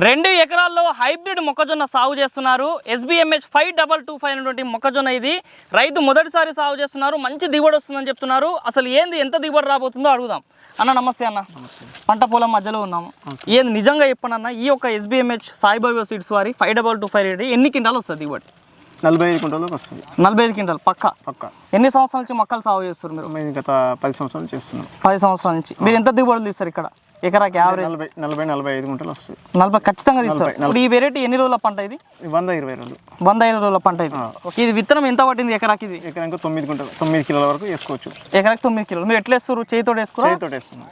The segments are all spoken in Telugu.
2 ఎకరాల్లో హైబ్రిడ్ మొక్కజొన్న సాగు చేస్తున్నారు. SBMH 5225 అనేటువంటి మొక్కజొన్న ఇది రైతు మొదటిసారి సాగు చేస్తున్నారు. మంచి దిగుబడి వస్తుందని చెప్తున్నారు. అసలు ఏంది ఎంత దిగుబడి రాబోతుందో అడుగుదాం. అన్న నమస్తే అన్న. పంట పొలం మధ్యలో ఉన్నాము. ఏంది నిజంగా చెప్పండి అన్న, ఈ యొక్క SBMH సాయిబాబా సీడ్స్ వారి 5225 ఎన్ని క్వింటాలు వస్తుంది దిగుబడి? 45 క్వింటాలకు వస్తుంది. 45 క్వింటాల్ పక్క. ఎన్ని సంవత్సరాల నుంచి మొక్కలు సాగు చేస్తారు మీరు? మేము గత 10 సంవత్సరాలు చేస్తున్నాం. 10 సంవత్సరాల నుంచి. మీరు ఎంత దిగుబడులు తీస్తారు ఇక్కడ? ఎకరాకి యావరేజ్ 40-45 గుంటలు వస్తుంది. 40 ఖచ్చితంగా తీస్తారు. ఇప్పుడు ఈ వెరైటీ ఎన్ని రోజుల పంట ఇది? 120 రోజులు. 105 రోజుల పంట ఇది. ఇది విత్తనం ఎంత పట్టింది ఎకరాకి? ఇది ఎకరానికి 9 గుంటలు, 9 కిలోల వరకు వేసుకోవచ్చు. ఎకరాకి 9 కిలోలు. మీరు ఎట్లా వేస్తారు? చేతితో వేసుకోరు?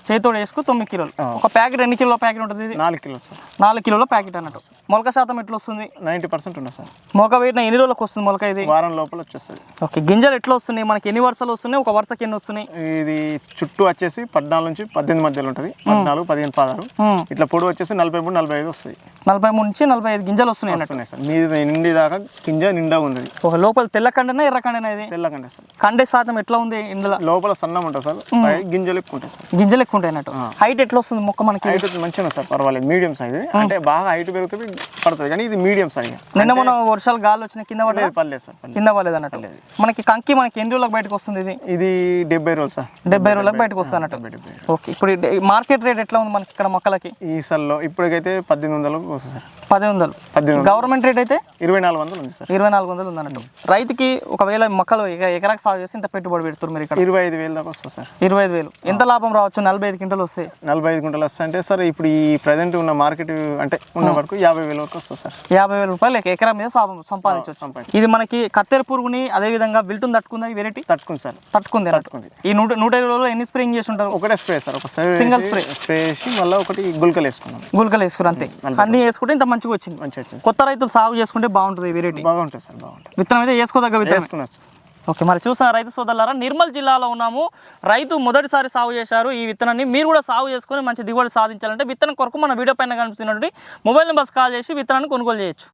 చేతితో వేసుకు 9 కిలోలు. ఒక ప్యాకెట్ ఎన్ని కిలోల ప్యాకెట్ ఉంటుంది ఇది? 4 కిలోలు సార్. 4 కిలోల ప్యాకెట్ అన్నట్టు. మొలక శాతం ఎట్లా వస్తుంది? 90% ఉండదు సార్. మొలక వేటిన ఎన్ని రోజులకు వస్తుంది మొలక ఇది? వారం లోపల వచ్చేస్తుంది. ఓకే, గింజలు ఎట్లా వస్తున్నాయి మనకి? ఎన్ని వరుసలు వస్తున్నాయి? ఒక వరుసకి ఎన్ని వస్తున్నాయి? ఇది చుట్టూ వచ్చేసి 14 నుంచి 18 మధ్యలో ఉంటుంది. 14, 15, 16 ఇట్లా పొడవు వచ్చేసి 43-45 వస్తుంది. 43 నుంచి 45 గింజలు వస్తున్నాయి అన్నట్టు. సార్ మీద నిండి దాకా గింజ నిండా ఉంది. ఒక లోపల తెల్ల కండనా ఎర్ర కండనా? ఇది తెల్ల కండ సార్. కండే శాతం ఎట్లా ఉంది ఇందులో? లోపల సన్నం ఉంటుంది సార్, గింజలు ఎక్కువ ఉంటాయి సార్. గింజలు ఎక్కువ ఉంటాయి అన్నట్టు. హైట్ ఎట్లా వస్తుంది మొక్క మనకి? హైట్ మంచిగా సార్, పర్వాలేదు. Medium size. అంటే బాగా హైట్ పెరుగుతుంది పడుతుంది, కానీ ఇది మీడియం సైజ్. నిన్న మొన్న వర్షాలు గాలి వచ్చిన కింద పర్లేదు సార్. కింద పర్లేదు అన్నట్టు. మనకి కంకి మనకి ఎన్ని రోజులకు బయటకు వస్తుంది ఇది? ఇది 70 రోజులు సార్. 70 రోజులకు బయటకు వస్తుంది అన్నట్టు. ఓకే, ఇప్పుడు మార్కెట్ రేట్ ఎట్లా ఉంది మనకి ఇక్కడ మొక్కలకి? ఈ సల్లో ఇప్పటికైతే 1800 వస్తుంది సార్. 1800. గవర్నమెంట్ రేట్ అయితే 2400 ఉంది సార్. 2400 ఉంది అన్నట్టు. రైతుకి ఒకవేళ మొక్కలు ఎకరాకి సాగు చేసి ఇంత పెట్టుబడి పెడుతున్నారు మీరు ఇక్కడ? 25,000 దాకా వస్తుంది సార్. 25,000. ఎంత లాభం రావచ్చు? 45 క్వింటాలు వస్తాయి. 45 క్వింటాలు వస్తాయి అంటే సార్ ఇప్పుడు ఈ ప్రజెంట్ ఉన్న మార్కెట్ అంటే ఉన్న వరకు 50,000 వరకు వస్తుంది సార్. 50,000 రూపాయలు ఎకరా మీద సంపాదించవచ్చు. ఇది మనకి కత్తెర పురుగుని అదే విధంగా విల్టుని తట్టుకుందా ఈ వెరైటీ? తట్టుకుంది సార్. తట్టుకుంది. ఈ 120 రోజుల్లో ఎన్ని స్ప్రేయింగ్ చేసి ఉంటారు? ఒకటే స్ప్రే సార్. ఒక సింగిల్ స్ప్రే చేసి మళ్ళీ ఒకటి గుల్కలు వేసుకున్నాం. గుల్కలు వేసుకున్నారు అంతే. అన్ని వేసుకుంటే ఇంత మంచిగా వచ్చింది. కొత్త రైతులు సాగు చేసుకుంటే బాగుంటుంది ఈ వెరైటీ. బాగుంటుంది సార్, బాగుంటుంది. విత్తనం అయితే వేసుకోదగ్గ విత్తనం. వేసుకున్నారు. ఓకే, మరి చూసిన రైతు సోదరులారా, నిర్మల్ జిల్లాలో ఉన్నాము. రైతు మొదటిసారి సాగు చేశారు ఈ విత్తనాన్ని. మీరు కూడా సాగు చేసుకొని మంచి దిగుబడి సాధించాలంటే విత్తనం కొరకు మన వీడియో పైన కనిపిస్తున్నటువంటి మొబైల్ నెంబర్స్ కాల్ చేసి విత్తనాన్ని కొనుగోలు చేయొచ్చు.